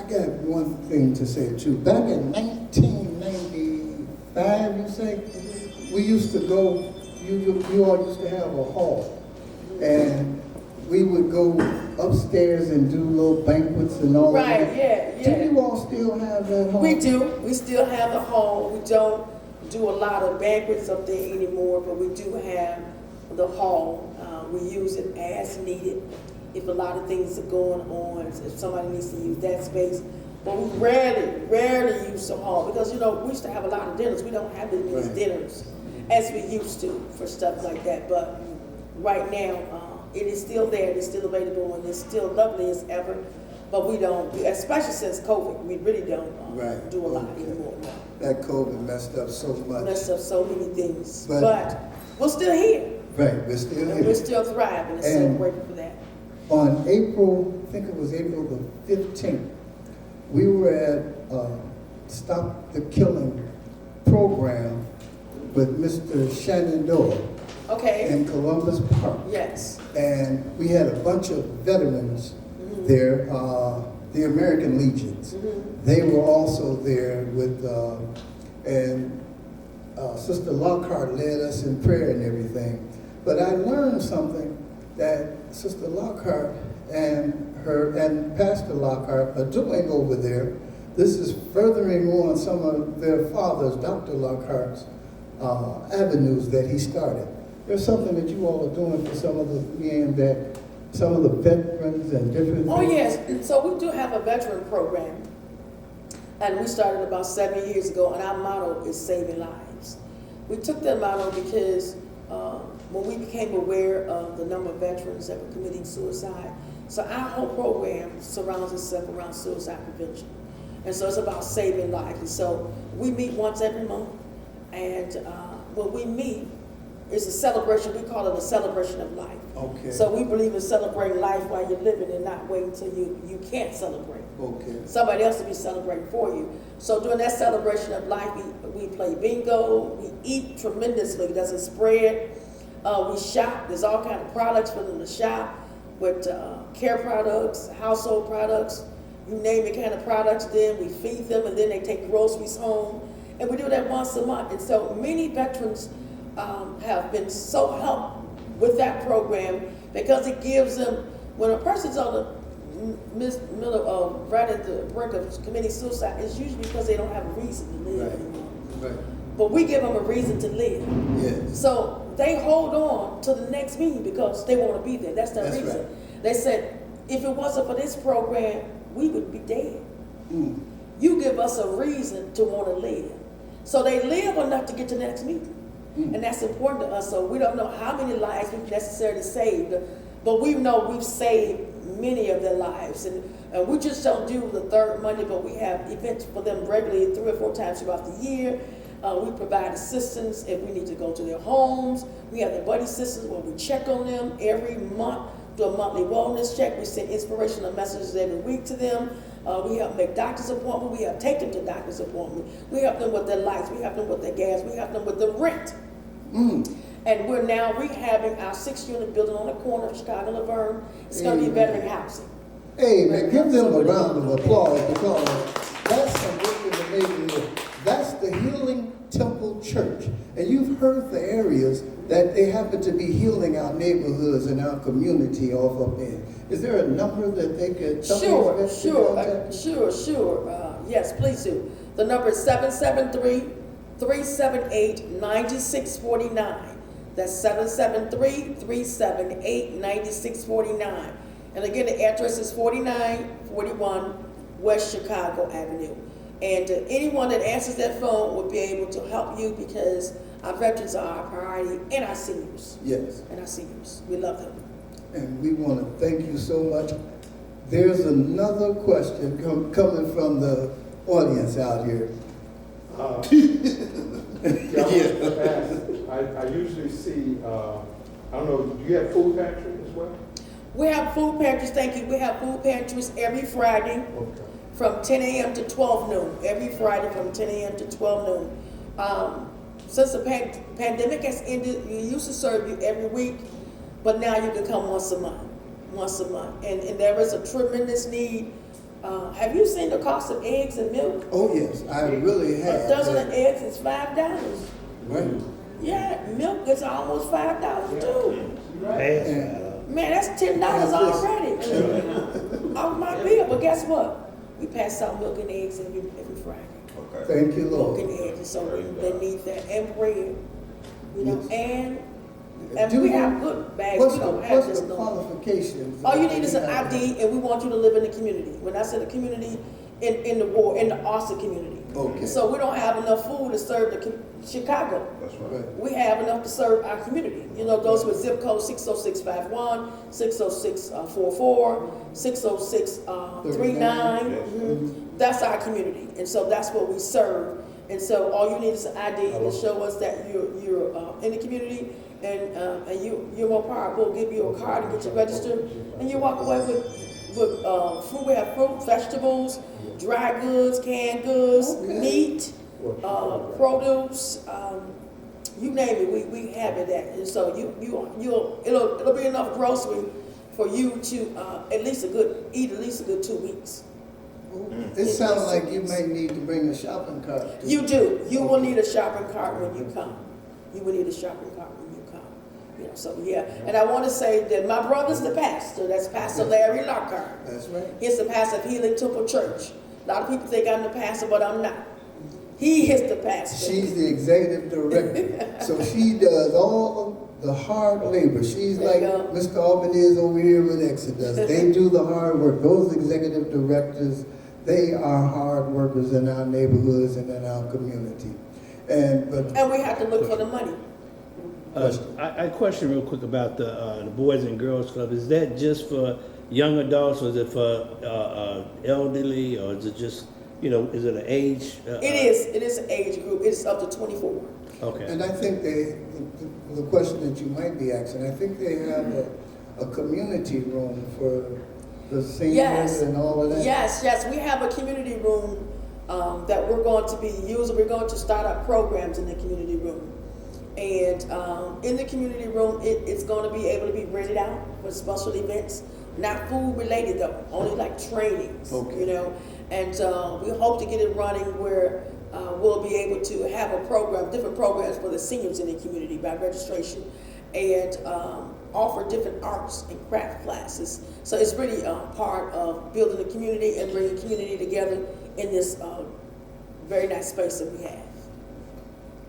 I got one thing to say too. Back in 1995, you say, we used to go, you all used to have a hall. And we would go upstairs and do little banquets and all Right, that. yeah. Do you all still have that hall? We do. We still have the hall. We don't do a lot of banquets up there anymore, but we do have the hall. We use it as needed. If a lot of things are going on, if somebody needs to use that space. But we rarely use the hall because, you know, we used to have a lot of dinners. We don't have as many dinners as we used to for stuff like that. But right now, it is still there. It is still available, and it's still lovely as ever. But we don't, especially since COVID, we really don't do a lot anymore. No. That COVID messed up so much. Messed up so many things. But we're still here. Right, we're still here. We're still thriving and celebrating for that. On April, I think it was April the 15th, we were at Stop the Killing program with Mr. Shenandoah in Columbus Park. Yes. And we had a bunch of veterans there, the American Legions. They were also there with, Sister Lockhart led us in prayer and everything. But I learned something that Sister Lockhart and Pastor Lockhart are doing over there. This is furthering on some of their fathers, Dr. Lockhart's avenues that he started. There's something that you all are doing for some of the men that, some of the veterans and different Oh things. yes, so we do have a veteran program. And we started about 7 years ago, and our motto is saving lives. We took that motto because when we became aware of the number of veterans that were committing suicide, so our whole program surrounds itself around suicide prevention. And so it's about saving lives. And so we meet once every month, and when we meet, it's a celebration. We call it a celebration of life. Okay. So we believe in celebrating life while you're living and not waiting until you can't celebrate. Okay. Somebody else will be celebrating for you. So during that celebration of life, we play bingo, we eat tremendously, it doesn't spread. We shop, there's all kinds of products for them to shop with care products, household products, you name it kind of products. Then we feed them, and then they take groceries home. And we do that once a month. And so many veterans have been so helped with that program because it gives them, when a person's on the middle right at the brink of committing suicide, it's usually because they don't have a reason to live anymore. Right. But we give them a reason to live. Yes. So they hold on to the next meeting because they want to be there. That's their reason. Right. They said, if it wasn't for this program, we would be dead. You give us a reason to want to live. So they live enough to get to the next meeting. And that's important to us. So we don't know how many lives we've necessarily saved, but we know we've saved many of their lives. And we just don't do the third Monday, but we have events for them regularly 3 or 4 times throughout the year. We provide assistance if we need to go to their homes. We have the buddy systems where we check on them every month, do a monthly wellness check. We send inspirational messages every week to them. We help make doctor's appointments. We help take them to doctor's appointments. We help them with their lights. We help them with their gas. We help them with the rent. And we're now rehabbing our 6-unit building on the corner of Chicago and Laverne. It's going to be veteran housing. Hey, man, give them a round of applause because that's some work in the neighborhood. That's the Healing Temple Church. And you've heard the areas that they happen to be healing our neighborhoods and our community off up in. Is there a number that they could Sure. Yes, please do. The number is 773-378-9649. That's 773-378-9649. And again, the address is 4941 West Chicago Avenue. And anyone that answers that phone will be able to help you because our veterans are our priority and our seniors. Yes. And our seniors. We love them. And we want to thank you so much. There's another question coming from the audience out here. I usually see, I don't know, do you have food pantry as well? We have food pantries, thank you. We have food pantries every Friday from 10 a.m. to 12 noon. Every Friday from 10 a.m. to 12 noon. Since the pandemic has ended, we used to serve you every week, but now you can come once a month. And there is a tremendous need Have you seen the cost of eggs and milk? Oh, yes, I really A have. dozen of eggs is $5. Right. Yeah, milk is almost $5 too. And Man, that's $10 already off my bill. But guess what? We pass out milk and eggs every Friday. thank you, Milk Lord. and eggs, and so they need that, and bread, you know, Yes. and Do we you- have good bags. What's We the, don't have what's just the no. qualifications? All you need is an ID, and we want you to live in the community. When I say the community, in the Austin community. Okay. So we don't have enough food to serve Chicago. That's right. Right. We have enough to serve our community. You know, those with zip code 60651, 60644, 60639. That's our community, and so that's what we serve. And so all you need is an ID to show us that you're in the community, and you're more powerful. We'll give you a card and get you registered, and you walk away with fruit. We have fruit, vegetables, dry goods, canned goods, Okay. meat, produce, you name it. We have it at, and so it'll be enough grocery for you to eat at least a good 2 weeks. It sounds like you may need to bring a shopping cart. too. You do. You will need a shopping cart when you come. You will need a shopping cart when you come. You know, so yeah. And I want to say that my brother's the pastor. That's Pastor Larry Lockhart. That's right. He's the pastor of Healing Temple Church. A lot of people think I'm the pastor, but I'm not. He is the pastor. She's the executive director, so she does all of the hard labor. She's There like you go. Mr. Albany is over here with Exodus. They do the hard work. Those executive directors, they are hard workers in our neighborhoods and in our community. And we have to look for the money. I question real quick about the Boys and Girls Club. Is that just for young adults, or is it for elderly, or is it just, is it an age? It is an age group. It's up to 24. Okay. And I think the question that you might be asking, I think they have a community room for the seniors Yes. and all of that. Yes. We have a community room that we're going to be using. We're going to start up programs in the community room. And in the community room, it's going to be able to be rented out for special events, not food related though, only like trainings, Okay. And we hope to get it running where we'll be able to have different programs for the seniors in the community by registration, and offer different arts and craft classes. So it's really part of building the community and bringing community together in this very nice space that we have.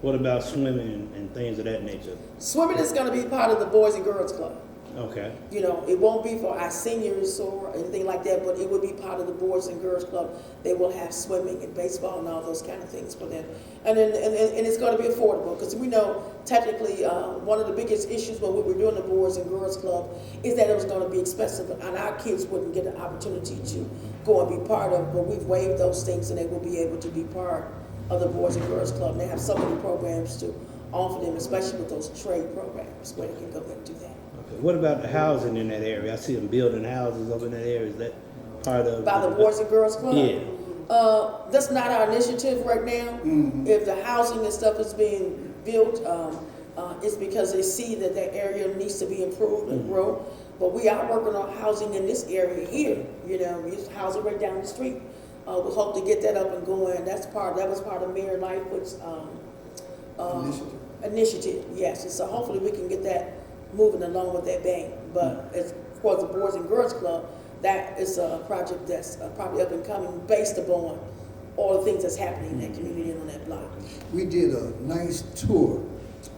What about swimming and things of that nature? Swimming is going to be part of the Boys and Girls Club. Okay. It won't be for our seniors or anything like that, but it will be part of the Boys and Girls Club. They will have swimming and baseball and all those kind of things for them. And it's going to be affordable, because we know technically one of the biggest issues when we were doing the Boys and Girls Club is that it was going to be expensive, and our kids wouldn't get an opportunity to go and be part of it. But we've waived those things, and they will be able to be part of the Boys and Girls Club. And they have so many programs to offer them, especially with those trade programs where they can go and do that. Okay. What about the housing in that area? I see them building houses over in that area. Is that part of? By the Boys and Girls Club? Yeah. That's not our initiative right now. If the housing and stuff is being built, it's because they see that that area needs to be improved and grow. But we are working on housing in this area here. We use housing right down the street. We hope to get that up and going. That was part of Mayor Lightfoot's initiative. Yes, and so hopefully we can get that moving along with that bank. But as far as the Boys and Girls Club, that is a project that's probably up and coming based upon all the things that's happening in that community and on that block. We did a nice tour.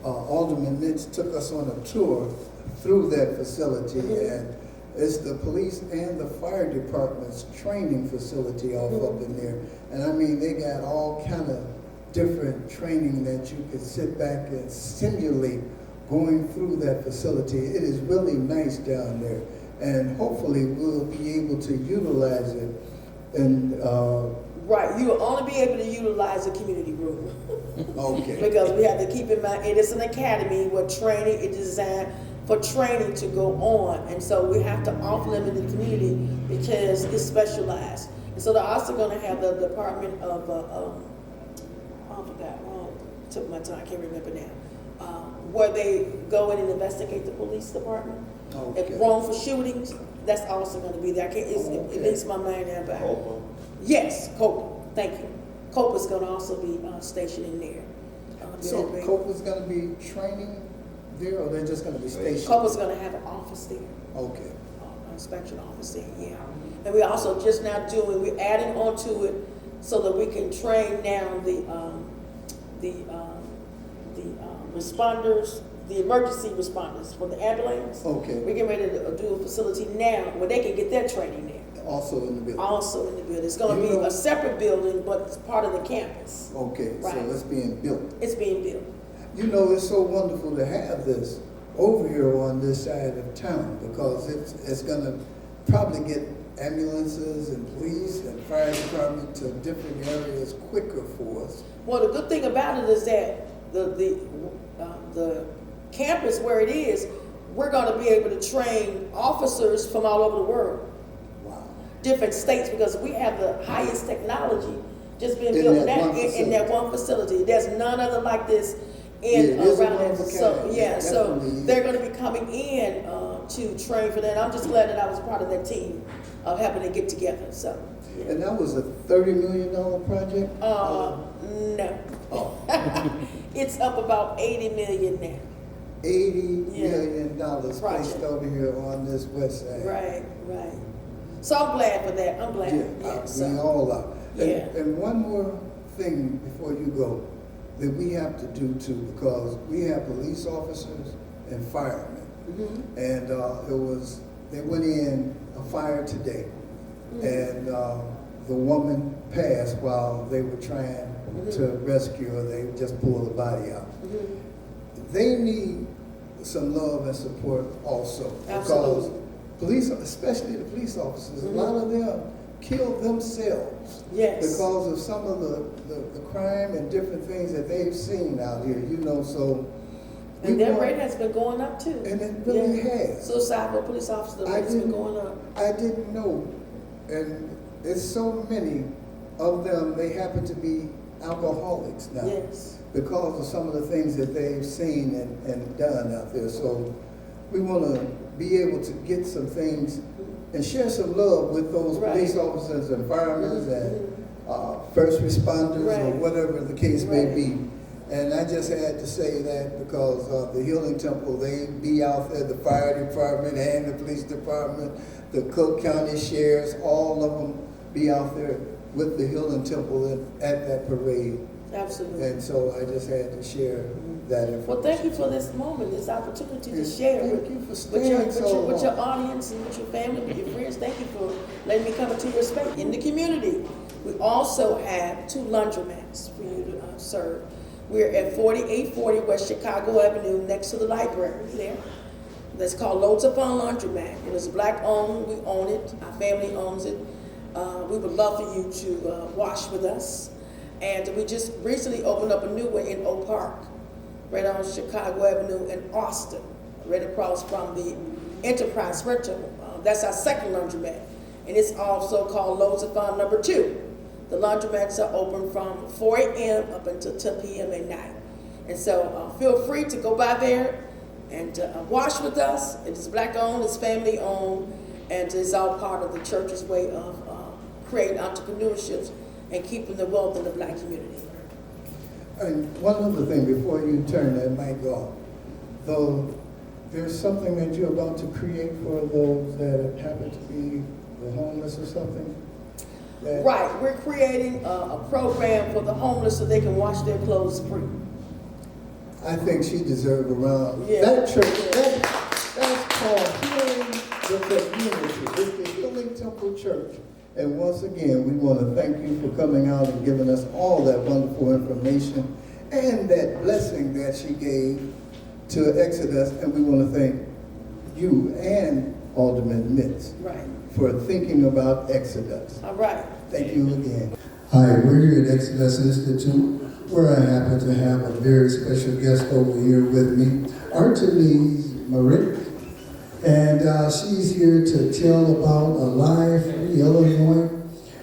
Alderman Mitch took us on a tour through that facility, and it's the police and the fire department's training facility up in there. And I mean, they got all kind of different training that you could sit back and simulate going through that facility. It is really nice down there, and hopefully we'll be able to utilize it. And Right, you will only be able to utilize the community room. okay, Because we have to keep in mind, it is an academy where training is designed for training to go on. And so we have to offer them in the community because it's specialized. And so they're also going to have the Department of, I forgot, took my time, I can't remember now, where they go in and investigate the police department. Okay. Wrongful shootings, That's also gonna be there. I can't, it leaves my mind now, but. Opa. Yes, Copa, thank you. Copa's gonna also be stationed in there. So Copa's gonna be training there, or they're just gonna be stationed? Copa's gonna have an office there, Okay. inspection office there, yeah. And we're also just now we're adding onto it so that we can train now the responders, the emergency responders for the ambulance. Okay. We're getting ready to do a facility now where they can get their training there. Also in the building? Also in the building. It's gonna be a separate building, but it's part of the campus. Okay, so Right. it's being built. It's being built. You know, it's so wonderful to have this over here on this side of town, because it's gonna probably get ambulances and police and fire department to different areas quicker for us. Well, the good thing about it is that the campus where it is, we're gonna be able to train officers from all over the world, Wow. different states, because we have the highest technology just being In built that in that one facility. There's none other like this Yeah, it is a around one it. of a So, kind. yeah, so Definitely. they're gonna be coming in to train for that. I'm just glad that I was part of that team of helping to get together, so. Yeah. And that was a $30 million project? No. Oh. It's up about 80 million now. $80 Yeah. million Project. placed over here on this west side. Right, right. So I'm glad for that. I'm glad. Yeah, we so, all are. And, Yeah. and one more thing before you go that we have to do too, because we have police officers and firemen. Mhm. And they went in a fire today, and the woman passed while they were trying to rescue her. They just pulled the body out. Mhm. They need some love and support also. Absolutely. Because police, especially the police officers, a lot of them kill themselves Yes. because of some of the crime and different things that they've seen out here, you know, so. And their rate has been going up too. And it really has. Suicide for police officers, the rate's been going up. I didn't know, and it's so many of them, they happen to be alcoholics now. Yes. Because of some of the things that they've seen and done out there. So we want to be able to get some things and share some love with those Right. police officers and firemen and first responders or Right. whatever the case may Right. be. And I just had to say that because the Healing Temple, they be out there, the fire department and the police department, the Cook County sheriffs, all of them be out there with the Healing Temple at that parade. Absolutely. And so I just had to share that information. Well, thank you for this moment, this opportunity to share Thank with, you for with, staying your, so with your long. audience and with your family, with your friends. Thank you for letting me come into your space in the community. We also have 2 laundromats for you to serve. We're at 4840 West Chicago Avenue, next to the library there. That's called Loads of Fun Laundromat. It is Black owned. We own it. Our family owns it. We would love for you to wash with us. And we just recently opened up a new one in Oak Park, right on Chicago Avenue in Austin, right across from the Enterprise Rental. That's our second laundromat. And it's also called Loads of Fun number 2. The laundromats are open from 4 a.m. up until 10 p.m. at night. And so feel free to go by there and wash with us. It is Black owned, it's family owned, and it's all part of the church's way of creating entrepreneurships and keeping the wealth in the Black community. And one other thing before you turn that mic off, though, there's something that you're about to create for those that happen to be the homeless or something? Right, we're creating a program for the homeless so they can wash their clothes free. I think she deserves a round. Yeah. That church, that's called Healing the Community. It's the Healing Temple Church. And once again, we want to thank you for coming out and giving us all that wonderful information and that blessing that she gave to Exodus. And we want to thank you and Alderman Mitz Right. for thinking about Exodus. All right. Thank you again. Hi, we're here at Exodus Institute, where I happen to have a very special guest over here with me, Artelise Merritt. And she's here to tell about Alive Free Illinois.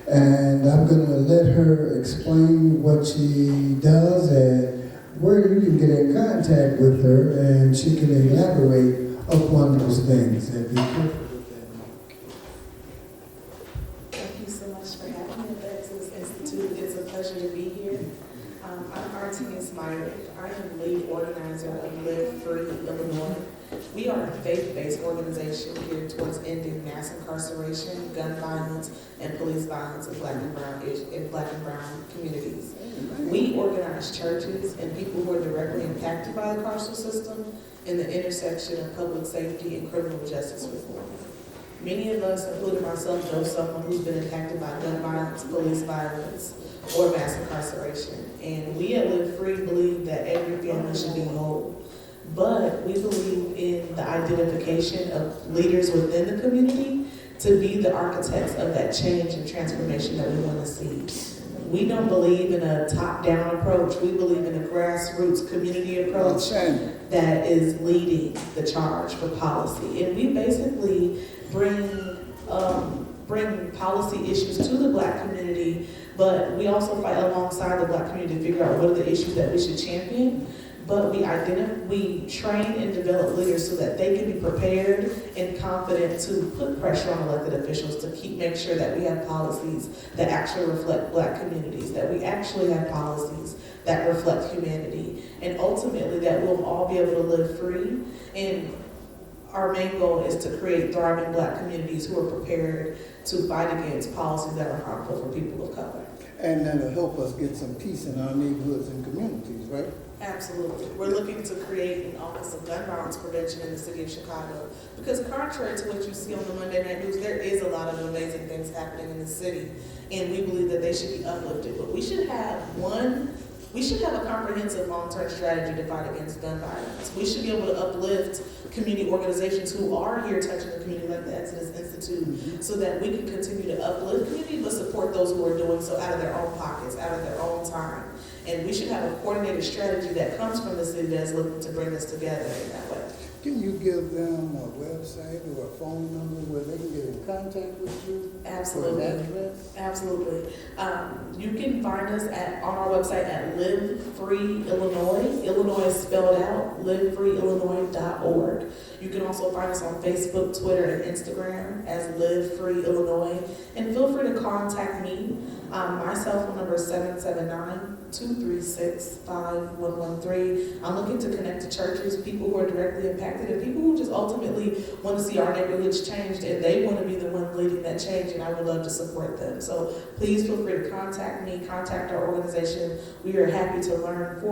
And I'm going to let her explain what she does and where you can get in contact with her, and she can elaborate upon those things and be careful with that. pleasure to be here. I'm Artemis Myrick. I am lead organizer of Live Free Illinois. We are a faith-based organization geared towards ending mass incarceration, gun violence, and police violence in Black and brown communities. We organize churches and people who are directly impacted by the carceral system in the intersection of public safety and criminal justice reform. Many of us, including myself, know someone who's been impacted by gun violence, police violence, or mass incarceration. And we at Live Free believe that every family should be whole. But we believe in the identification of leaders within the community to be the architects of that change and transformation that we want to see. We don't believe in a top-down approach. We believe in a grassroots community approach that is leading the charge for policy. And we basically bring policy issues to the Black community, but we also fight alongside the Black community to figure out what are the issues that we should champion. But we train and develop leaders so that they can be prepared and confident to put pressure on elected officials to make sure that we have policies that actually reflect Black communities, that we actually have policies that reflect humanity, and ultimately that we'll all be able to live free. And our main goal is to create thriving Black communities who are prepared to fight against policies that are harmful for people of color. And that'll help us get some peace in our neighborhoods and communities, right? Absolutely. We're looking to create an Office of Gun Violence Prevention in the city of Chicago because contrary to what you see on the Monday Night News, there is a lot of amazing things happening in the city, and we believe that they should be uplifted. But we should have a comprehensive long-term strategy to fight against gun violence. We should be able to uplift community organizations who are here touching the community, like the Exodus Institute, so that we can continue to uplift community, but support those who are doing so out of their own pockets, out of their own time. And we should have a coordinated strategy that comes from the city that's looking to bring us together in that way. Can you give them a website or a phone number where they can get in contact with you? Absolutely. Or an address? Absolutely. You can find us on our website at Live Free Illinois. Illinois is spelled out, livefreeillinois.org. You can also find us on Facebook, Twitter, and Instagram as Live Free Illinois. And feel free to contact me. My cell phone number is 779-236-5113. I'm looking to connect to churches, people who are directly impacted, and people who just ultimately want to see our neighborhoods changed, and they want to be the one leading that change, and I would love to support them. So please feel free to contact me, contact our organization. We are happy to learn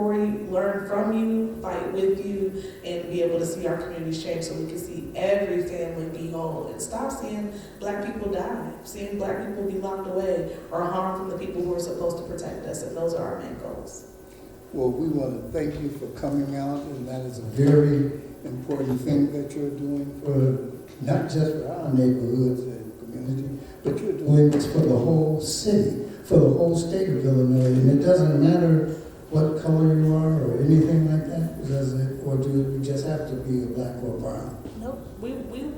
from you, fight with you, and be able to see our communities change so we can see every family be whole and stop seeing Black people die, seeing Black people be locked away or harmed from the people who are supposed to protect us, and those are our main goals. Well, we want to thank you for coming out, and that is a very important thing that you're doing for not just for our neighborhoods and community, but you're doing Doing this for the whole city, for the whole state of Illinois, and it doesn't matter what color you are or anything like that, does it? Or do you just have to be a Black or brown? Nope, we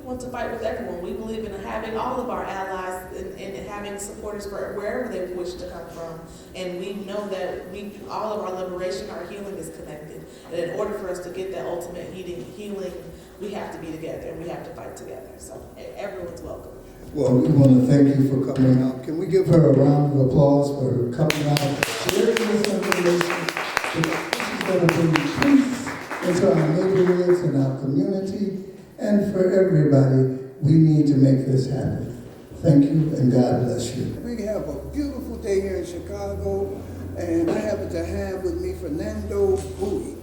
want to fight with everyone. We believe in having all of our allies and having supporters wherever they wish to come from. And we know that all of our liberation, our healing is connected. And in order for us to get that ultimate healing, we have to be together and we have to fight together. So everyone's welcome. Well, we want to thank you for coming out. Can we give her a round of applause for her coming out, sharing this information? This is going to bring peace into our neighborhoods and our community, and for everybody. We need to make this happen. Thank you, and God bless you. We have a beautiful day here in Chicago, and I happen to have with me Fernando Bowie.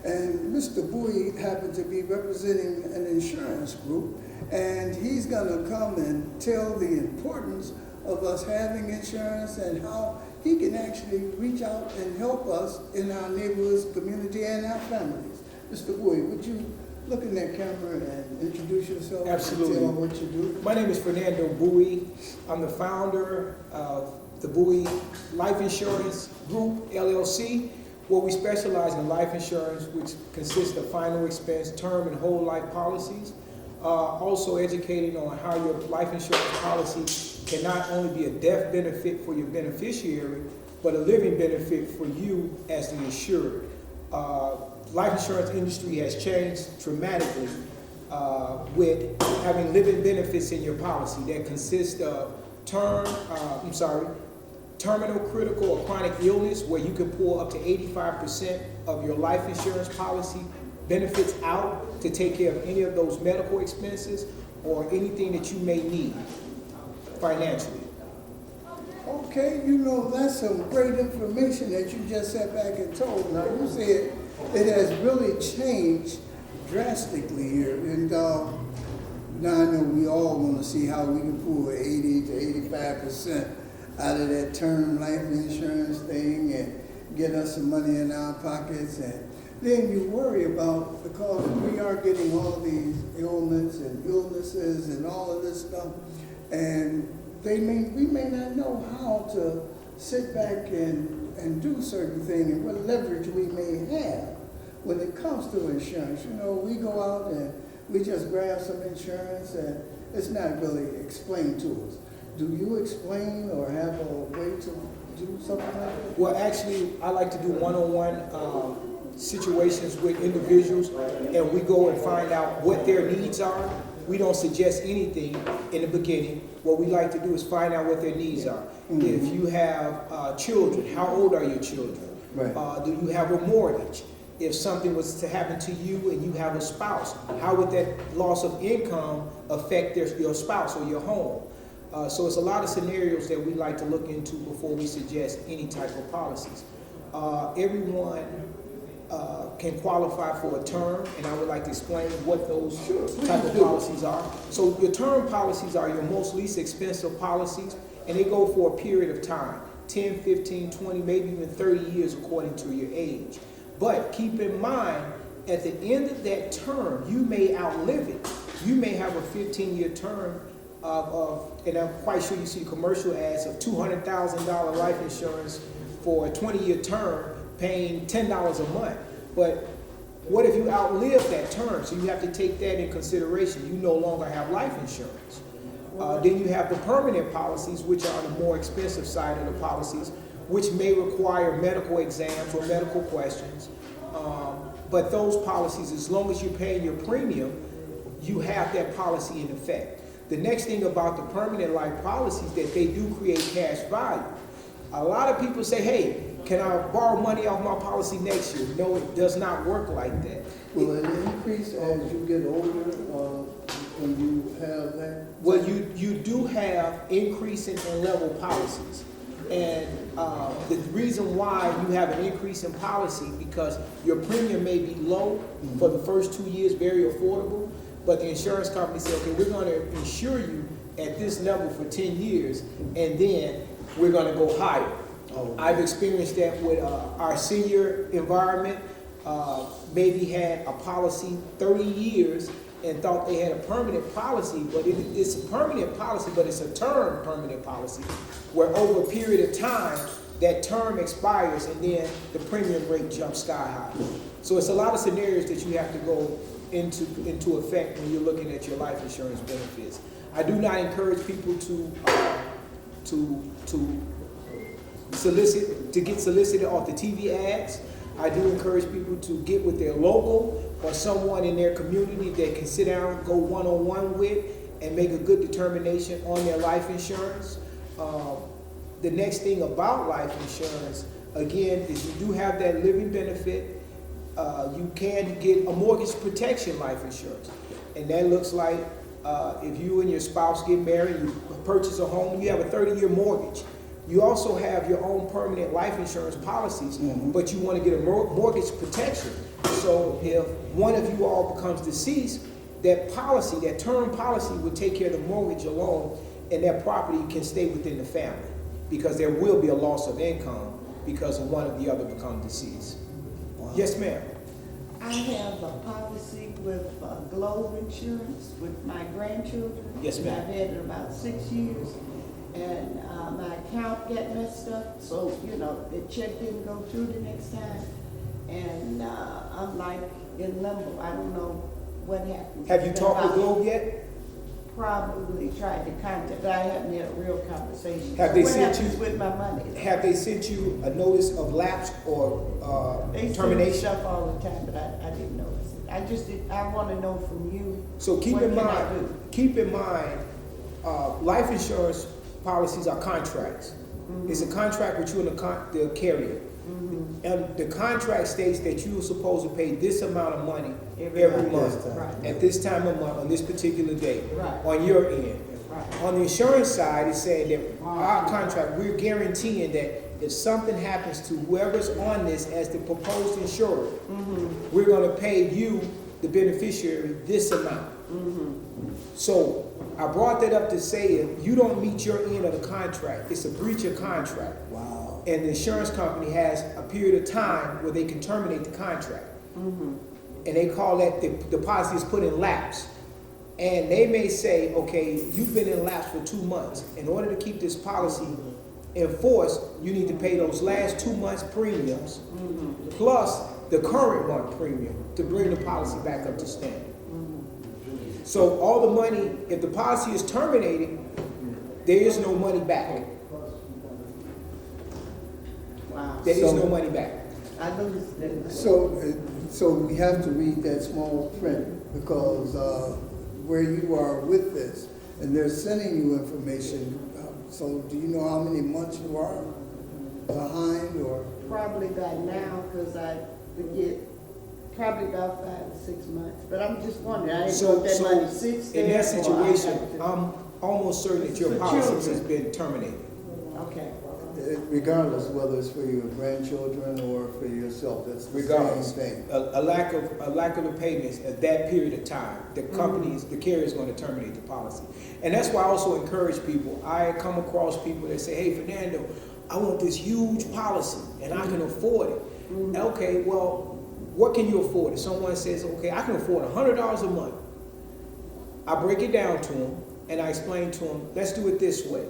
And Mr. Bowie happened to be representing an insurance group, and he's going to come and tell the importance of us having insurance and how he can actually reach out and help us in our neighborhoods, community, and our families. Mr. Bowie, would you look in that camera and introduce yourself? Absolutely. And tell what you do? My name is Fernando Bowie. I'm the founder of the Bowie Life Insurance Group, LLC, where we specialize in life insurance, which consists of final expense, term, and whole life policies. Also educating on how your life insurance policy can not only be a death benefit for your beneficiary, but a living benefit for you as the insured. Life insurance industry has changed dramatically with having living benefits in your policy that consist of terminal, critical, or chronic illness, where you can pull up to 85% of your life insurance policy benefits out to take care of any of those medical expenses or anything that you may need financially. Okay, you know, that's some great information that you just sat back and told. Now, you said it has really changed drastically here. And now I know we all want to see how we can pull 80 to 85% out of that term life insurance thing and get us some money in our pockets. And then you worry about, because we are getting all of these ailments and illnesses and all of this stuff, and we may not know how to sit back and do certain things and what leverage we may have when it comes to insurance. You know, we go out and we just grab some insurance and it's not really explained to us. Do you explain or have a way to do something like that? Well, actually, I like to do one-on-one situations with individuals, and we go and find out what their needs are. We don't suggest anything in the beginning. What we like to do is find out what their needs are. Mm-hmm. If you have children, how old are your children? Right. Do you have a mortgage? If something was to happen to you and you have a spouse, how would that loss of income affect your spouse or your home? So it's a lot of scenarios that we like to look into before we suggest any type of policies. Everyone can qualify for a term, and I would like to explain what those type of policies are. So your term policies are your most least expensive policies, and they go for a period of time, 10, 15, 20, maybe even 30 years according to your age. But keep in mind, at the end of that term, you may outlive it. You may have a 15-year term and I'm quite sure you see commercial ads of $200,000 life insurance for a 20-year term, paying $10 a month. But what if you outlive that term? So you have to take that in consideration. You no longer have life insurance. Then you have the permanent policies, which are the more expensive side of the policies, which may require medical exams or medical questions. But those policies, as long as you're paying your premium, you have that policy in effect. The next thing about the permanent life policies, that they do create cash value. A lot of people say, hey, can I borrow money off my policy next year? No, it does not work like that. Will it increase as you get older when you have that? Well, you do have increasing in level policies. And the reason why you have an increase in policy, because your premium may be low for the first 2 years, very affordable, but the insurance company said, okay, we're going to insure you at this level for 10 years, and then we're going to go higher. Oh. I've experienced that with our senior environment. Maybe had a policy 30 years and thought they had a permanent policy, but it's a permanent policy, but it's a term permanent policy, where over a period of time, that term expires and then the premium rate jumps sky high. So it's a lot of scenarios that you have to go into effect when you're looking at your life insurance benefits. I do not encourage people to get solicited off the TV ads. I do encourage people to get with their local or someone in their community that can sit down, go one-on-one with, and make a good determination on their life insurance. The next thing about life insurance, again, is you do have that living benefit. You can get a mortgage protection life insurance. And that looks like if you and your spouse get married, you purchase a home, you have a 30-year mortgage. You also have your own permanent life insurance policies, but you want to get a mortgage protection. So if one of you all becomes deceased, that policy, that term policy, would take care of the mortgage alone, and that property can stay within the family, because there will be a loss of income because of one of the other become deceased. Wow. Yes, ma'am. I have a policy with Globe Insurance with my grandchildren. Yes, ma'am. I've had it about 6 years. And my account got messed up, so, you know, the check didn't go through the next time. And I'm like in limbo. I don't know what happened. Have you talked with Globe yet? Probably tried to contact, but I haven't had a real conversation. Have So they what sent happens you- with my money? Have they sent you a notice of lapse or They termination? send stuff all the time, but I didn't notice it. I want to know from you. So keep what in can I mind, do? life insurance policies are contracts. It's a contract with you and the carrier. And the contract states that you are supposed to pay this amount of money every month, Right. at this time of month, on this particular day, Right. on your end. Right. On the insurance side, it's saying that our contract, we're guaranteeing that if something happens to whoever's on this as the proposed insurer, we're gonna pay you, the beneficiary, this amount. So I brought that up to say if you don't meet your end of the contract, it's a breach of contract. Wow. And the insurance company has a period of time where they can terminate the contract. And they call that the policy is put in lapse. And they may say, okay, you've been in lapse for 2 months. In order to keep this policy in force, you need to pay those last 2 months premiums plus the current month premium to bring the policy back up to standard. So all the money, if the policy is terminated, there is no money back. Wow. There is no money back. I noticed that. So we have to read that small print because where you are with this, and they're sending you information. So do you know how many months you are behind, or? Probably by now, because I forget, probably about 5 or 6 months. But I'm just wondering, I didn't know if that money sits there. In that or I situation, have to- I'm almost certain that your For policy children. has been terminated. Okay. Regardless whether it's for your grandchildren or for yourself, that's the Regardless, same thing. a lack of the payments at that period of time, the companies, the carrier is going to terminate the policy. And that's why I also encourage people. I come across people that say, hey, Fernando, I want this huge policy and I can afford it. Okay, well, what can you afford? If someone says, okay, I can afford $100 a month, I break it down to them and I explain to them, let's do it this way.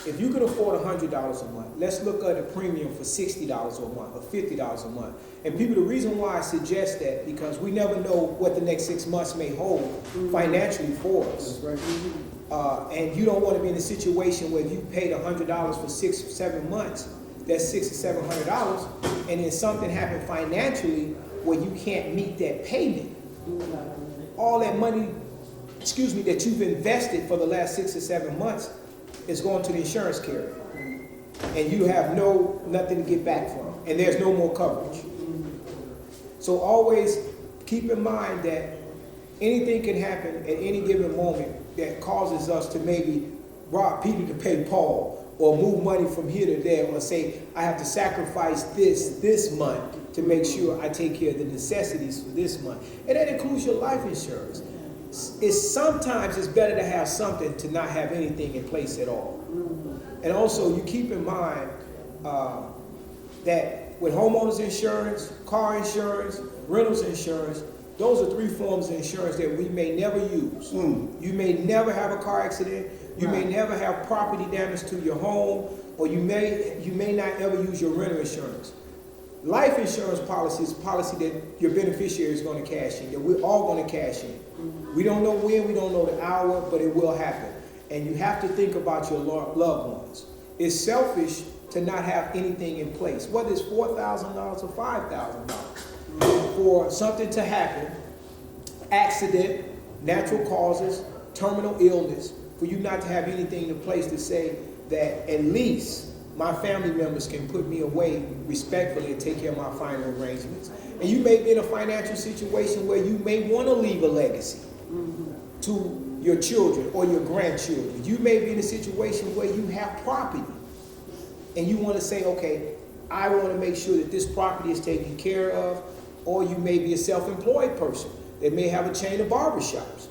If you can afford $100 a month, let's look at a premium for $60 a month or $50 a month. And people, the reason why I suggest that, because we never know what the next 6 months may hold financially for us. That's right. And you don't want to be in a situation where you paid $100 for 6 or 7 months, that's $600 or $700, and then something happened financially where you can't meet that payment. All that money, that you've invested for the last 6 or 7 months is going to the insurance carrier, and you have nothing to get back from, and there's no more coverage. So always keep in mind that anything can happen at any given moment that causes us to maybe rob Peter to pay Paul, or move money from here to there, or say I have to sacrifice this month to make sure I take care of the necessities for this month, and that includes your life insurance. Sometimes it's better to have something to not have anything in place at all. And also you keep in mind that with homeowners insurance, car insurance, rentals insurance, those are 3 forms of insurance that we may never use. You may never have a car accident, you may never have property damage to your home, or you may not ever use your rental insurance. Life insurance policy is a policy that your beneficiary is going to cash in, that we're all going to cash in. We don't know when, we don't know the hour, but it will happen. And you have to think about your loved ones. It's selfish to not have anything in place, whether it's $4,000 or $5,000, for something to happen, accident, natural causes, terminal illness, for you not to have anything in place to say that at least my family members can put me away respectfully and take care of my final arrangements. And you may be in a financial situation where you may want to leave a legacy to your children or your grandchildren. You may be in a situation where you have property and you want to say, okay, I want to make sure that this property is taken care of. Or you may be a self-employed person that may have a chain of barbershops.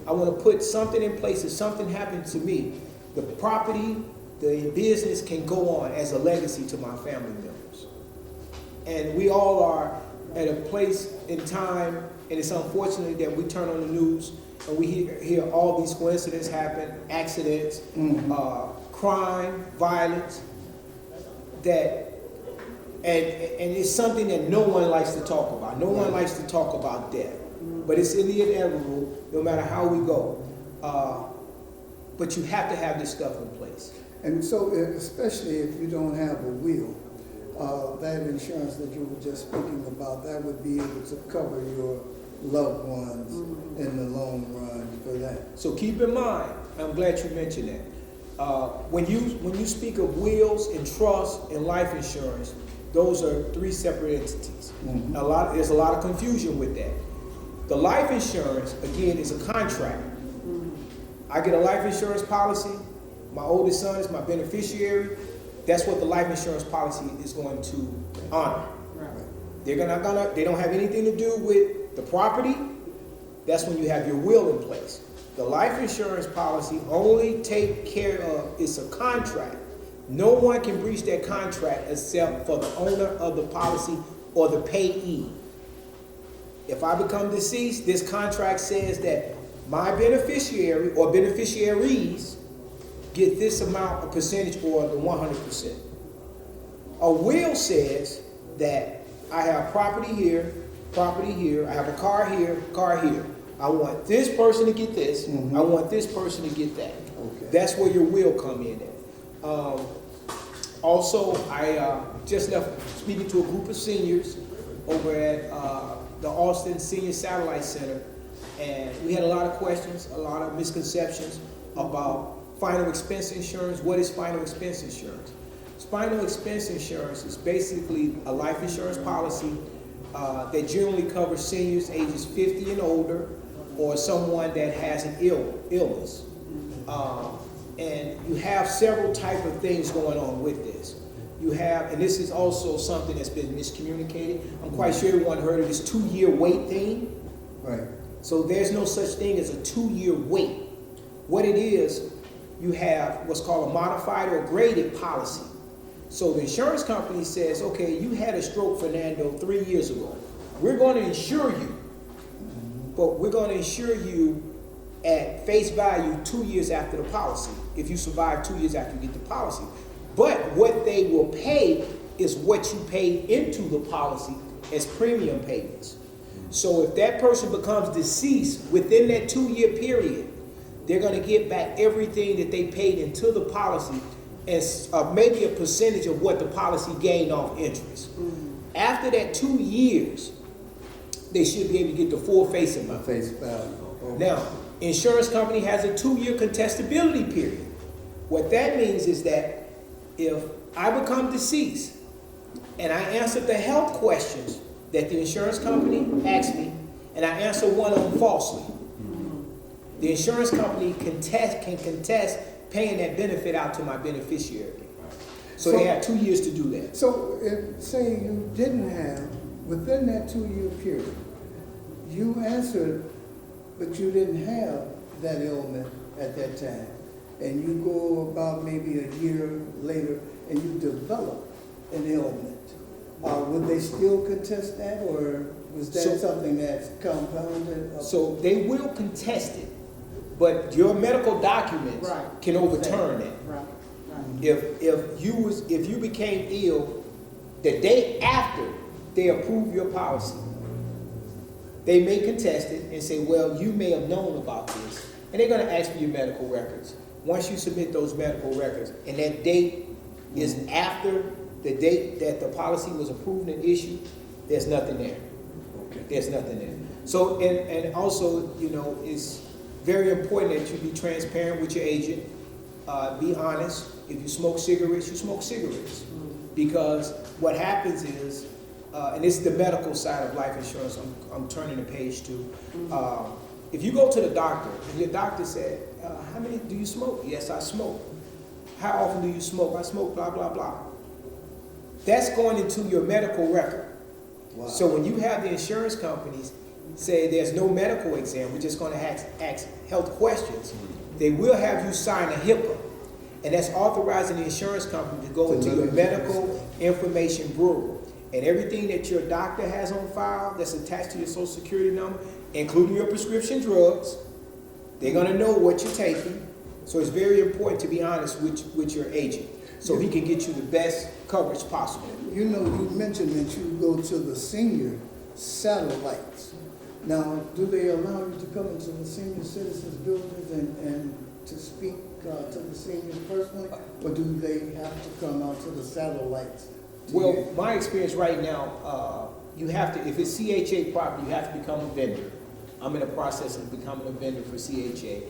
I want to put something in place. If something happens to me, the property, the business can go on as a legacy to my family members. And we all are at a place in time, and it's unfortunate that we turn on the news and we hear all these coincidences happen, accidents, crime, violence, and it's something that no one likes to talk about. No one likes to talk about death. But it's inevitable no matter how we go. But you have to have this stuff in place. And so, especially if you don't have a will, that insurance that you were just speaking about, that would be able to cover your loved ones in the long run for that. So keep in mind, I'm glad you mentioned that. When you speak of wills and trust and life insurance, those are three separate entities. There's a lot of confusion with that. The life insurance, again, is a contract. I get a life insurance policy. My oldest son is my beneficiary. That's what the life insurance policy is going to honor. They don't have anything to do with the property. That's when you have your will in place. The life insurance policy only take care of, it's a contract. No one can breach that contract except for the owner of the policy or the payee. If I become deceased, this contract says that my beneficiary or beneficiaries get this amount, a percentage, or the 100%. A will says that I have property here, I have a car here, car here. I want this person to get this, I want this person to get that. Okay. That's where your will come in at. Also, I just left speaking to a group of seniors over at the Austin Senior Satellite Center, and we had a lot of questions, a lot of misconceptions about final expense insurance. What is final expense insurance? Final expense insurance is basically a life insurance policy that generally covers seniors ages 50 and older, or someone that has an illness. And you have several type of things going on with this. You have, and this is also something that's been miscommunicated. I'm quite sure everyone heard of this 2-year wait thing. Right. So there's no such thing as a 2-year wait. What it is, you have what's called a modified or graded policy. So the insurance company says, okay, you had a stroke, Fernando, 3 years ago. We're going to insure you, but we're going to insure you at face value 2 years after the policy, if you survive 2 years after you get the policy. But what they will pay is what you paid into the policy as premium payments. So if that person becomes deceased within that 2-year period, they're going to get back everything that they paid into the policy as maybe a percentage of what the policy gained off interest. After that 2 years, they should be able to get the full face amount. Face value. Okay. Now, insurance company has a 2-year contestability period. What that means is that if I become deceased and I answer the health questions that the insurance company asked me, and I answer one of them falsely, the insurance company can contest paying that benefit out to my beneficiary. So they have 2 years to do that. So if, say you didn't have, within that 2-year period, you answered, but you didn't have that ailment at that time, and you go about maybe a year later and you develop an ailment, would they still contest that, or was that something that's compounded? So they will contest it, but your medical documents can overturn it. If you became ill the day after they approve your policy, they may contest it and say, well, you may have known about this, and they're going to ask for your medical records. Once you submit those medical records, and that date is after the date that the policy was approved and issued, there's nothing there. Okay. There's nothing there. So, and also, you know, it's very important that you be transparent with your agent. Be honest. If you smoke cigarettes, you smoke cigarettes. Because what happens is, and this is the medical side of life insurance, I'm turning the page to. If you go to the doctor and your doctor said, how many do you smoke? Yes, I smoke. How often do you smoke? I smoke blah, blah, blah. That's going into your medical record. Wow. So when you have the insurance companies say there's no medical exam, we're just going to ask health questions, they will have you sign a HIPAA. And that's authorizing the insurance company to go into your medical information bureau. And everything that your doctor has on file that's attached to your social security number, including your prescription drugs, they're going to know what you're taking. So it's very important to be honest with your agent so he can get you the best coverage possible. You know, you mentioned that you go to the senior satellites. Now, do they allow you to come into the senior citizens buildings and to speak to the seniors personally, or do they have to come out to the satellites? Well, my experience right now, you have to, if it's CHA property, you have to become a vendor. I'm in the process of becoming a vendor for CHA.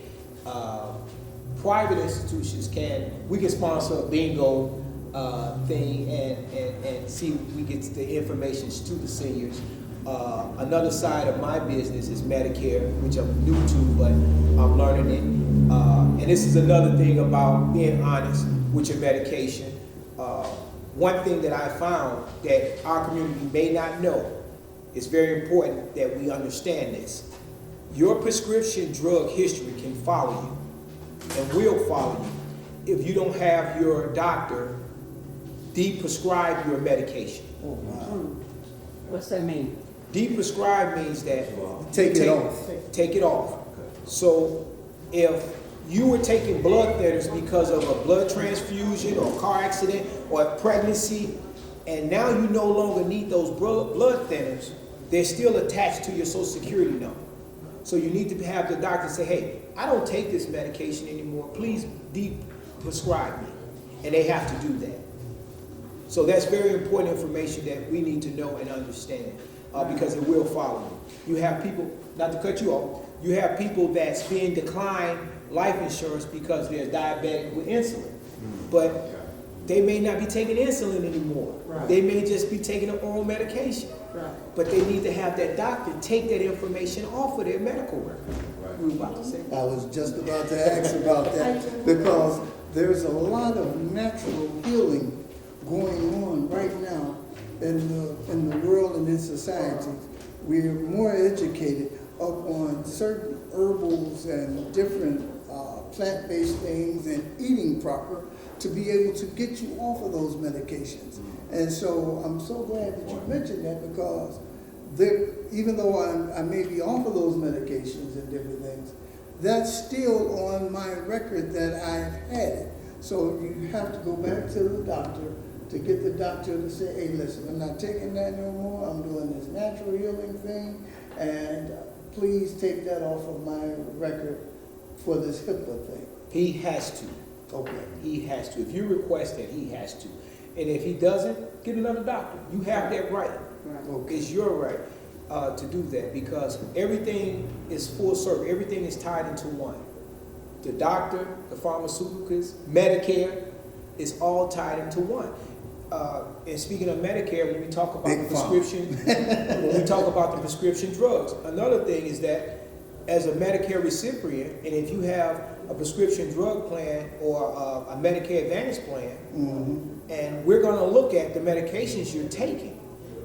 private institutions we can sponsor a bingo thing and see if we get the information to the seniors. Another side of my business is Medicare, which I'm new to, but I'm learning it. And this is another thing about being honest with your medication. One thing that I found that our community may not know, it's very important that we understand this. Your prescription drug history can follow you and will follow you if you don't have your doctor de-prescribe your medication. What's that mean? De-prescribe means that Take it off. Take it off. So if you were taking blood thinners because of a blood transfusion or car accident or a pregnancy, and now you no longer need those blood thinners, they're still attached to your Social Security number. So you need to have the doctor say, hey, I don't take this medication anymore. Please de-prescribe me. And they have to do that. So that's very important information that we need to know and understand because it will follow you. You have people, not to cut you off, you have people that's being declined life insurance because they're diabetic with insulin. But they may not be taking insulin anymore. Right. They may just be taking an oral medication. Right. But they need to have that doctor take that information off of their medical record. We were about to say. I was just about to ask about that because there's a lot of natural healing going on right now in the world and in society. We're more educated up on certain herbals and different plant-based things and eating proper to be able to get you off of those medications. And so I'm so glad that you mentioned that because even though I may be off of those medications and different things, that's still on my record that I've had it. So you have to go back to the doctor to get the doctor to say, hey, listen, I'm not taking that no more. I'm doing this natural healing thing, and please take that off of my record for this HIPAA thing. He has to. Okay. He has to. If you request that, he has to. And if he doesn't, get another doctor. You have that right. Okay. It's your right to do that because everything is full circle. Everything is tied into one. The doctor, the pharmaceuticals, Medicare, is all tied into one. And speaking of Medicare, when we talk about the prescription, when we talk about the prescription drugs, another thing is that as a Medicare recipient, and if you have a prescription drug plan or a Medicare Advantage plan, and we're going to look at the medications you're taking,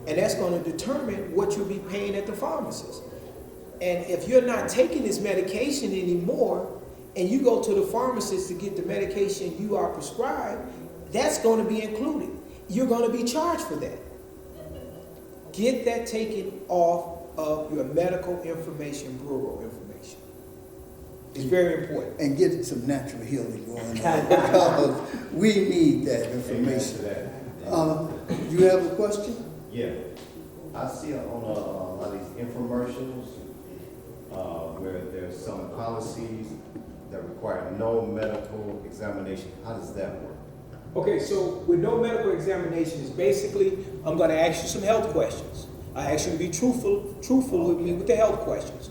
and that's going to determine what you'll be paying at the pharmacist. And if you're not taking this medication anymore, and you go to the pharmacist to get the medication you are prescribed, that's going to be included. You're going to be charged for that. Get that taken off of your medical information bureau information. It's very important. And get some natural healing going on because we need that information. You have a question? Yeah, I see on a lot of these infomercials where there's some policies that require no medical examination. How does that work? Okay, so with no medical examination, is basically I'm going to ask you some health questions. I ask you to be truthful with me with the health questions.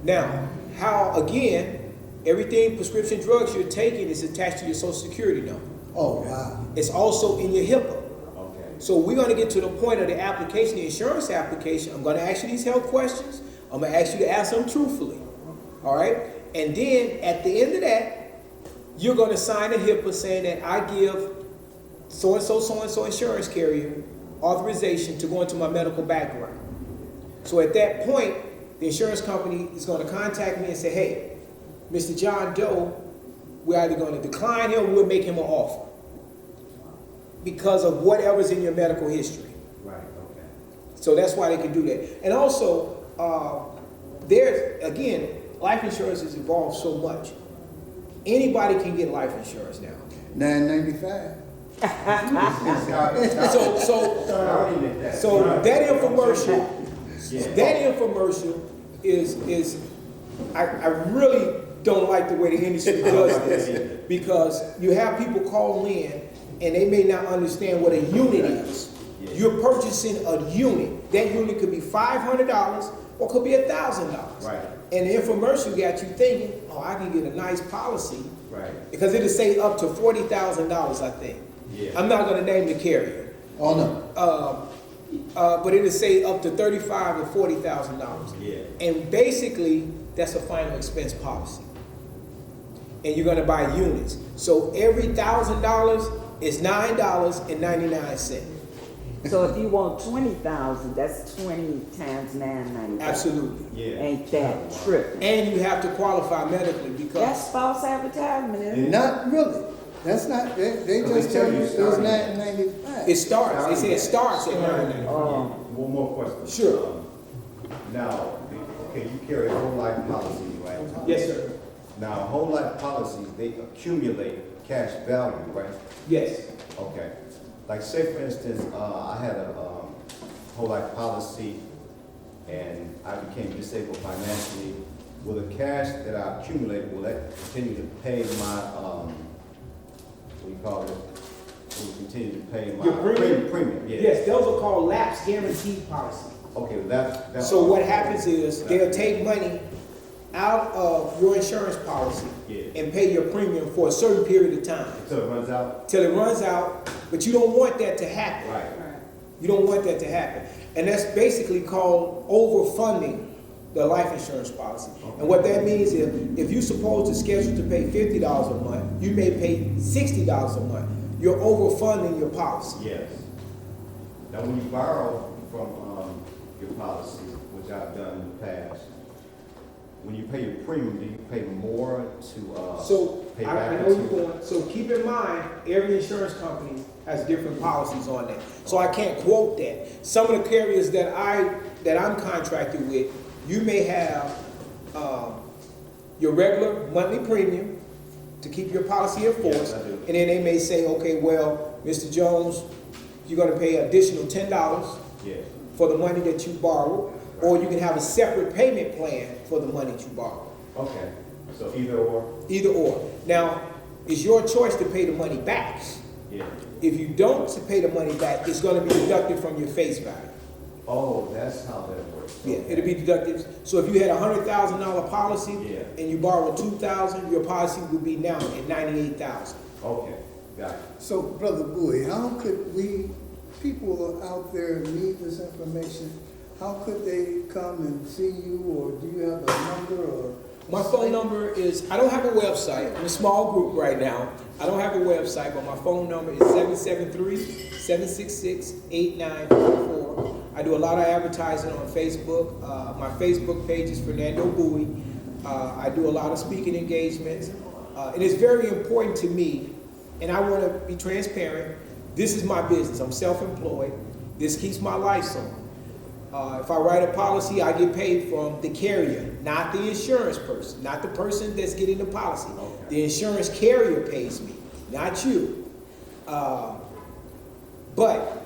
Now, how again, everything prescription drugs you're taking is attached to your Social Security number. Oh, wow. It's also in your HIPAA. Okay. So we're going to get to the point of the application, the insurance application. I'm going to ask you these health questions. I'm going to ask you to answer them truthfully. All right? And then at the end of that, you're going to sign a HIPAA saying that I give so-and-so insurance carrier authorization to go into my medical background. So at that point, the insurance company is going to contact me and say, hey, Mr. John Doe, we're either going to decline him or we'll make him an offer because of whatever's in your medical history. Right, okay. So that's why they can do that. And also, there's, again, life insurance has evolved so much. Anybody can get life insurance now. $9.95. So that infomercial is I really don't like the way the industry does this because you have people call in and they may not understand what a unit is. You're purchasing a unit. That unit could be $500 or could be $1,000. Right. And the infomercial got you thinking, oh, I can get a nice policy Right. Because it'll say up to $40,000, I think. Yeah. I'm not gonna name the carrier. Oh, no. But it'll say up to $35,000 to $40,000. Yeah. And basically, that's a final expense policy. And you're gonna buy units. So every $1,000 is $9.99. So if you want 20,000, that's 20 times 9.95. Absolutely. Yeah. Ain't that tripping? And you have to qualify medically because That's false advertisement, isn't it? Not really. That's not, they So they just tell tell you you it's starting. $9.95. it starts. They say it starts at $9.99. Oh, One more question. Sure. Now, okay, you carry whole life policies, right? Yes, sir. Now, whole life policies, they accumulate cash value, right? Yes. Okay. Like say for instance, I had a whole life policy and I became disabled financially. Will the cash that I accumulated, will that continue to pay my, what do you call it? Will it continue to pay my Your premium? premium, yeah. Yes, those are called lapse guaranteed policies. Okay, that's. So what happens is they'll take money out of your insurance policy Yeah. and pay your premium for a certain period of time. Until it runs out? Till it runs out, but you don't want that to happen. Right. You don't want that to happen. And that's basically called overfunding the life insurance policy. And what that means is if you're supposed to schedule to pay $50 a month, you may pay $60 a month. You're overfunding your policy. Yes. Now, when you borrow from your policy, which I've done in the past, when you pay your premium, do you pay more to So pay I back know you're into? going, so keep in mind, every insurance company has different policies on that. So I can't quote that. Some of the carriers that I'm contracted with, you may have your regular monthly premium to keep your policy in force. Yes, I do. And then they may say, okay, well, Mr. Jones, you're gonna pay additional $10 Yes. for the money that you borrowed, or you can have a separate payment plan for the money that you borrowed. Okay, so either or? Either or. Now, it's your choice to pay the money back. Yeah. If you don't pay the money back, it's gonna be deducted from your face value. Oh, that's how that works. Yeah, it'll be deducted. So if you had a $100,000 policy Yeah. and you borrowed $2,000, your policy would be now at $98,000. Okay, got it. So, Brother Bowie, how could people out there need this information, how could they come and see you, or do you have a number, or? My phone number is, I don't have a website. I'm a small group right now. I don't have a website, but my phone number is 773-766-8944. I do a lot of advertising on Facebook. My Facebook page is Fernando Bowie. I do a lot of speaking engagements. And it's very important to me, and I want to be transparent. This is my business. I'm self-employed. This keeps my lights on. If I write a policy, I get paid from the carrier, not the insurance person, not the person that's getting the policy. Okay. The insurance carrier pays me, not you. But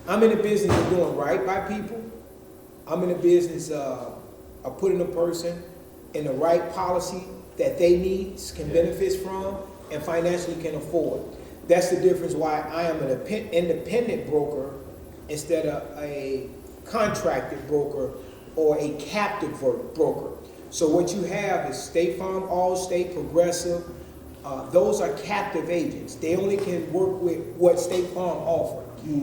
I'm in the business of doing right by people. I'm in the business of putting a person in the right policy that they need, can benefit from, and financially can afford. That's the difference why I am an independent broker instead of a contracted broker or a captive broker. So what you have is State Farm, Allstate, Progressive. Those are captive agents. They only can work with what State Farm offers.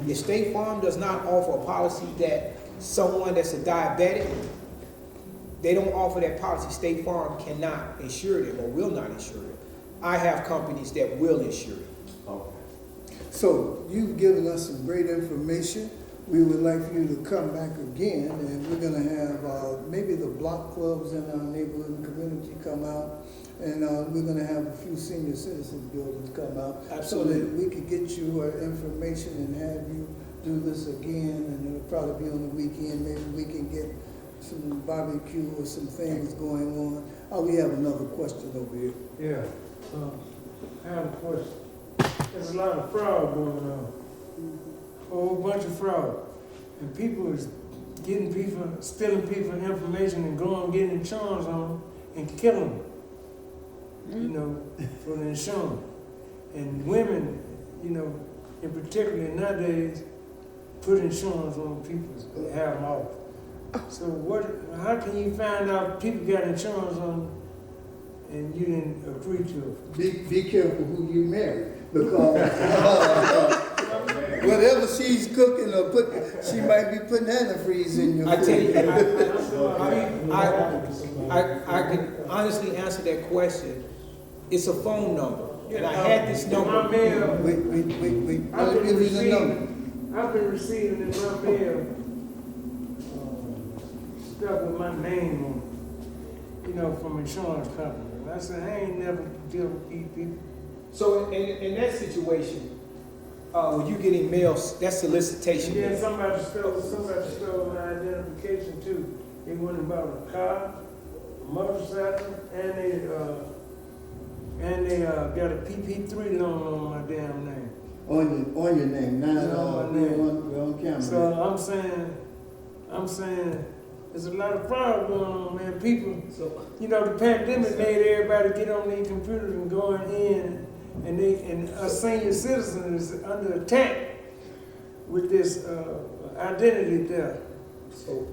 If State Farm does not offer a policy that someone that's a diabetic, they don't offer that policy. State Farm cannot insure them or will not insure them. I have companies that will insure them. Okay. So, you've given us some great information. We would like for you to come back again, and we're gonna have, maybe the block clubs in our neighborhood and community come out, and, we're gonna have a few senior citizens buildings come out. Absolutely. So that we could get you information and have you do this again, and it'll probably be on the weekend. Maybe we can get some barbecue or some things going on. Oh, we have another question over here. Yeah, I have a question. There's a lot of fraud going on. A whole bunch of fraud. And people is getting people, stealing people's information and going getting insurance on them and killing them. You know, for the insurance. And women, you know, in particular nowadays, put insurance on people and have them off. So how can you find out people got insurance on them and you didn't agree to it. Be careful who you marry, because whatever she's cooking or putting, she might be putting antifreeze in your I tell you, food. I can honestly answer that question. It's a phone number, and I had this My number. mail, Wait. I've Let been me give you the number. receiving in my mail stuff with my name on it, you know, from insurance companies. And I said, I ain't never deal with these people. So in that situation, when you getting mail, that's solicitation. And then somebody stole my identification too. They went and bought a car, a motorcycle, and they got a PP3 loan on my damn name. On your name, not On my name. we're on camera. So I'm saying, there's a lot of fraud going on, man. People, you know, the pandemic made everybody get on their computers and going in, and us senior citizens is under attack with this identity theft. So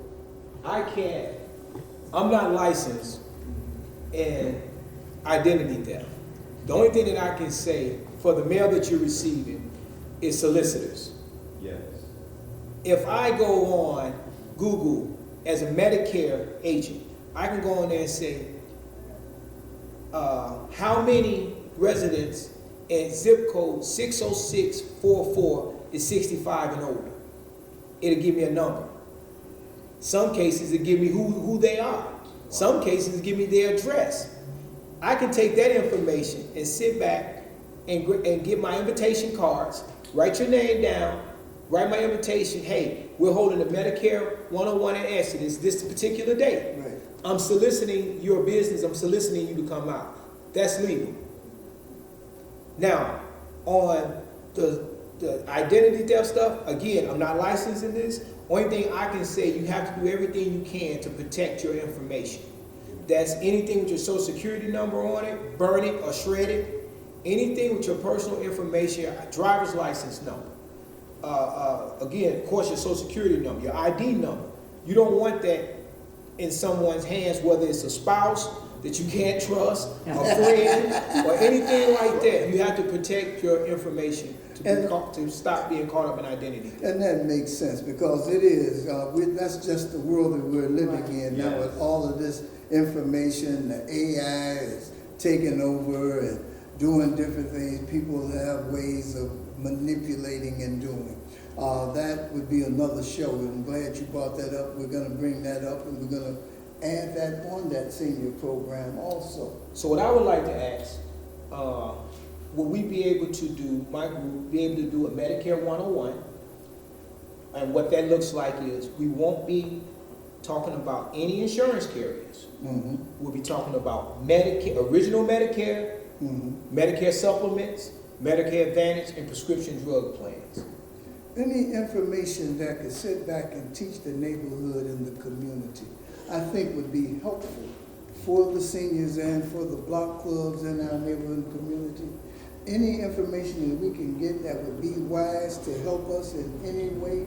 I'm not licensed in identity theft. The only thing that I can say for the mail that you're receiving is solicitors. Yes. If I go on Google as a Medicare agent, I can go on there and say, how many residents in zip code 60644 is 65 and older? It'll give me a number. Some cases it give me who they are. Some cases it give me their address. I can take that information and sit back and get my invitation cards, write your name down, write my invitation. Hey, we're holding a Medicare 101 in Exodus this particular day. Right. I'm soliciting your business. I'm soliciting you to come out. That's legal. Now, on the identity theft stuff, again, I'm not licensed in this. Only thing I can say, you have to do everything you can to protect your information. That's anything with your social security number on it, burn it or shred it. Anything with your personal information, your driver's license number. Again, of course, your social security number, your ID number. You don't want that in someone's hands, whether it's a spouse that you can't trust, a friend, or anything like that. You have to protect your information to stop being caught up in identity. And that makes sense, because it is, that's just the world that we're living in now, with all of this information. The AI is taking over and doing different things. People have ways of manipulating and doing. That would be another show, and I'm glad you brought that up. We're going to bring that up, and we're going to add that on that senior program also. So what I would like to ask, will we be able to do, my group, be able to do a Medicare 101? And what that looks like is we won't be talking about any insurance carriers. Mm-hmm. We'll be talking about Medicare, original Medicare, Medicare supplements, Medicare Advantage, and prescription drug plans. Any information that could sit back and teach the neighborhood and the community, I think would be helpful for the seniors and for the block clubs in our neighborhood and community. Any information that we can get that would be wise to help us in any way,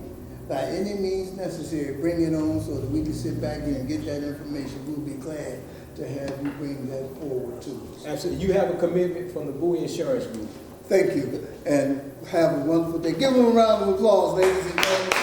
by any means necessary, bring it on so that we can sit back and get that information. We'll be glad to have you bring that forward to us. Absolutely. You have a commitment from the Bowie Insurance Group. Thank you, and have a wonderful day. Give them a round of applause, ladies and gentlemen.